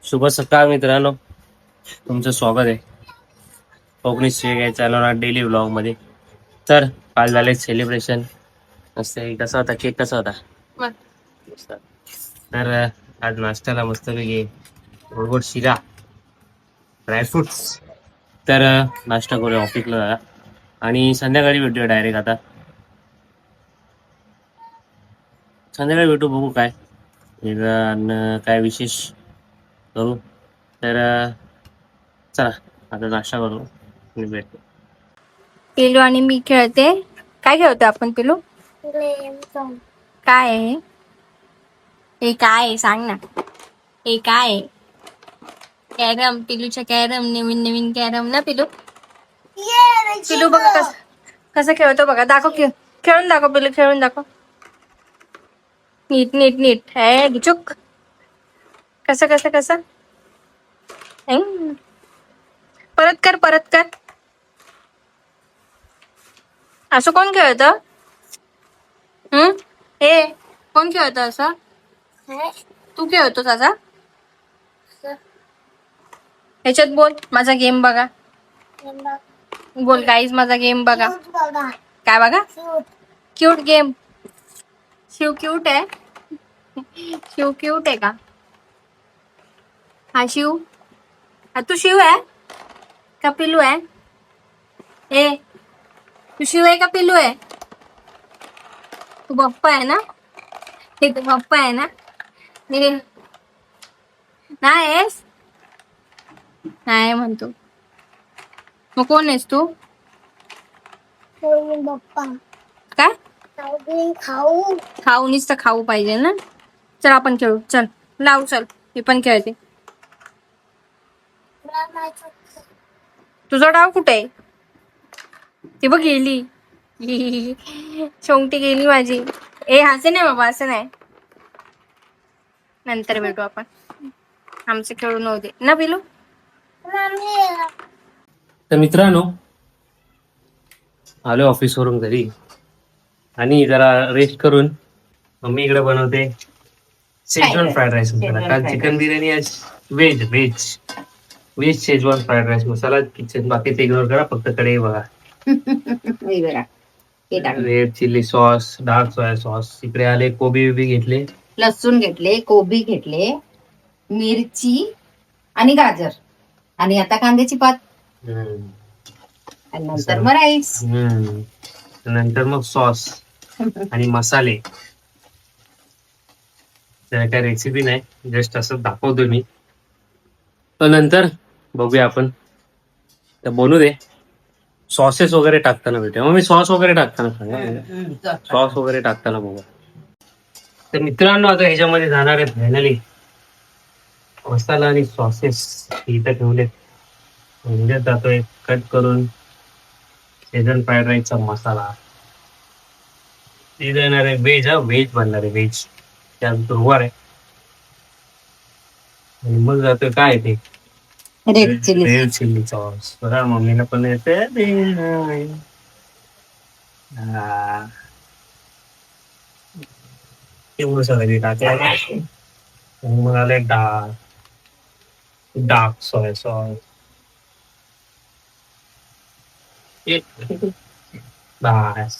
शुभ सकाळ मित्रांनो, तुमचं स्वागत आहे कोकणी या चॅनलवर डेली व्लॉग मध्ये. तर काल झाले सेलिब्रेशन. मस्त कसा होता केक, कसा होता? मस्त. तर आज नाश्त्याला मस्तपैकी गोड शिरा, ड्रायफ्रुट्स. तर नाश्ता करूया ऑफिसला जागा आणि संध्याकाळी भेटूया डायरेक्ट. आता संध्याकाळी भेटू, बघू काय काय विशेष करू. तर चला आता नाश्ता करू आणि भेटू. पिलू आणि मी खेळते. काय खेळतो आपण पिलू? काय आहे हे? काय आहे सांग ना. हे काय आहे? कॅरम. पिलूच्या कॅरम, नवीन नवीन कॅरम ना पिलू. पिलू बघा कसं खेळतो बघा. दाखव खेळून दाखव पिलू, खेळून दाखव. नीट नीट नीट है चुक. कसं कसं कसं परत कर, परत कर. असं कोण खेळत? हे कोण खेळत असं? तू खेळतोस असा? ह्याच्यात बोल माझा गेम बघा. बोल गाईज माझा गेम बघा. काय बघा? Cute game. शिव क्यूट आहे. शिव क्यूट आहे का? हा शिव. हा तू शिव आहे का पिलू आहे? ए तू शिव आहे का पिलू आहे? तू पप्पा आहे ना? हे तू पप्पा आहे ना? नाहीस? नाही म्हणतो. मग कोण आहेस तू? पप्पा. काय खाऊ? खाऊ नुसतं खाऊ पाहिजे ना. चल आपण खेळू. चल लाव, चल मी पण खेळते. तुझा डाव कुठे आहे? ती बघ गेली. शेवटी गेली माझी. असं नाही बाबा, असं नाही. नंतर भेटू आपण. आमचं खेळू नव्हते ना पिलू. तर मित्रांनो, आलो ऑफिसवरून घरी आणि जरा रेस्ट करून मम्मी इकडे बनवते शेजवान फ्राईड राईस मसाला. काल चिकन बिर्याणी, आज veg veg veg Schezwan fried rice masala. Kitchen बाकीचं इग्नोर करा, फक्त कडे बघा. Red chilli sauce, dark soya sauce. इकडे आले कोबी बिबी घेतले, लसूण घेतले, कोबी घेतले, मिरची आणि गाजर, आणि आता कांद्याची पात, आणि नंतर मग राईस, नंतर मग सॉस आणि मसाले. त्याला काय रेसिपी नाही, जस्ट असं दाखवतो मी. तर नंतर बघूया आपण. तर बनू दे. सॉसेस वगैरे टाकताना भेटूया. मग मी सॉस वगैरे टाकताना सांगा, सॉस वगैरे टाकताना बघा. तर मित्रांनो, आता ह्याच्यामध्ये जाणार आहे फायनली मसाला आणि सॉसेस. इथं ठेवलेत म्हणजे जातोय कट करून शेजवान फ्राईड राईसचा मसाला. इथं येणार आहे व्हेज. व्हेज बनणार आहे व्हेज. त्यात गुरुवार आहे. आणि मग जातोय काय ते रेड चिल्ली सॉस. बघा मम्मीला पण येते. एवढं सगळं टाकलं. मग आले डार्क सोया सॉस. बस.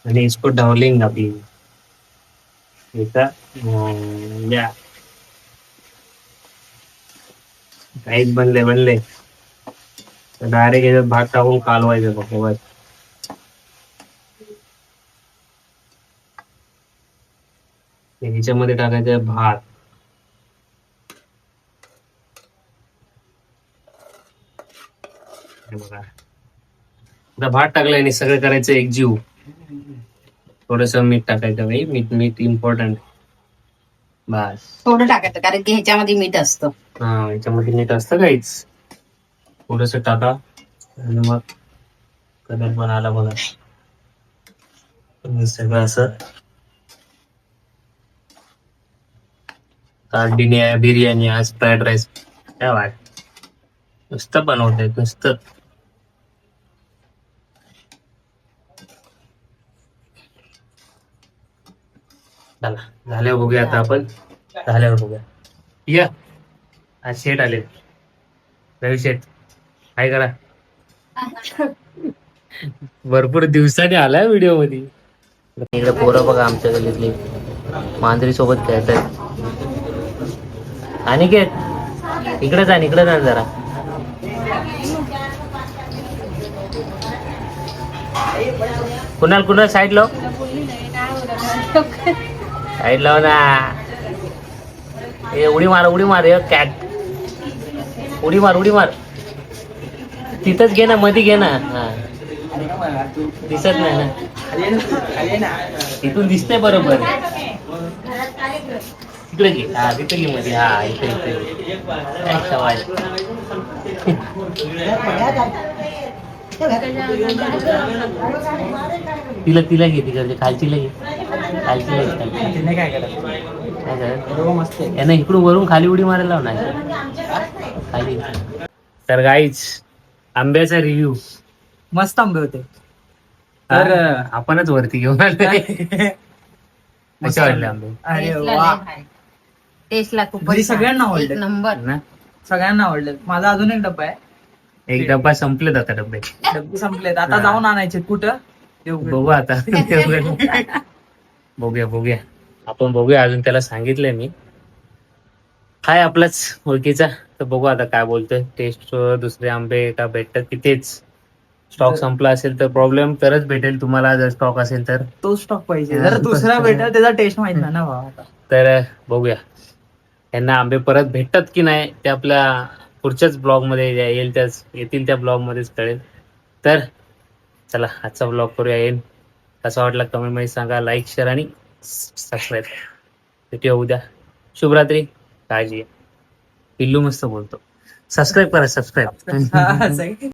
आणि इसको डाउलिंग अभी या काहीच बनले तर डायरेक्ट याच्यात भात टाकून कालवायचं फक्त बस. ह्याच्यामध्ये टाकायचं भात. बघा आता भात टाकलाय आणि सगळं करायचं एकजीव. थोडस मीठ टाकायचं भाई. मीठ मीठ इम्पॉर्टंट. बस थोडं टाकायचं, कारण की ह्याच्यामध्ये मीठ असतं. हा, याच्यामध्ये मीठ असतं काहीच. थोडस टाका आणि मग कलर पण आला बघा. सगळं असं तांडिनी आहे, बिर्याणी आज फ्राईड राईस. काय वाट नुसतं बनवत आहेत नुसतं. चला झाल्यावर बघूया. आता आपण झाल्यावर बघूया. या आज शेठ आले, रवी शेठ, काय करा. भरपूर दिवसांनी आलाय व्हिडिओ मध्ये. इकडे पोरं बघा आमच्या गल्लीतली मांजरी सोबत खेळतात. अनिकेत इकडे जा जरा. कुणाल साईड लाव, साईड लाव ना. ए उडी मार कॅट, उडी मार. तिथंच घे ना, मध्ये घे ना. हा दिसत नाही ना, इथून दिसतंय बरोबर. तिकडे घे, हा तिथे घे मध्ये. हा इथे काय सवाल. तिला घे, तिकडे खालचीला घे. काय करत यांना इकडून वरून खाली उडी मारायला लाव ना खाली. तर गाईच आंब्याचा रिव्ह्यू. मस्त आंबे होते. तर आपणच वरती घेऊन आले. कसे वाटले आंबे? अरे वा, टेस्टला खूप घरी सगळ्यांना आवडले. एक नंबर. ना सगळ्यांना आवडले. माझा अजून एक डब्बा आहे. एक डब्बा संपलेत आता डब्बे. डब्बे संपलेत, आता हा. जाऊन आणायचे. कुठं देवगड. बघू आता. बघूया आपण बघूया. अजून त्याला सांगितलंय मी, हाय आपलाच ओळखीचा. तर बघू आता काय बोलतोय. टेस्ट दुसरे आंबे का भेटतात की तेच स्टॉक संपला असेल तर प्रॉब्लेम, तरच भेटेल तुम्हाला. जर स्टॉक असेल तर तो स्टॉक पाहिजे. जर दुसरा भेटेल त्याचा टेस्ट माहित नाही ना भावा. तर बघूया यांना आंबे परत भेटतात की नाही ते आपल्या पुढच्याच ब्लॉग मध्ये येतील त्या ब्लॉग मध्येच कळेल. तर चला आजचा ब्लॉग करूया येईल. कसा वाटला कमेंट मध्ये सांगा. लाईक शेअर आणि सबस्क्राईब. भेटूया उद्या. शुभरात्री. काळजी घ्या. पिल्लू मस्त बोलतो. सबस्क्राईब करा, सबस्क्राईब. हा, सही.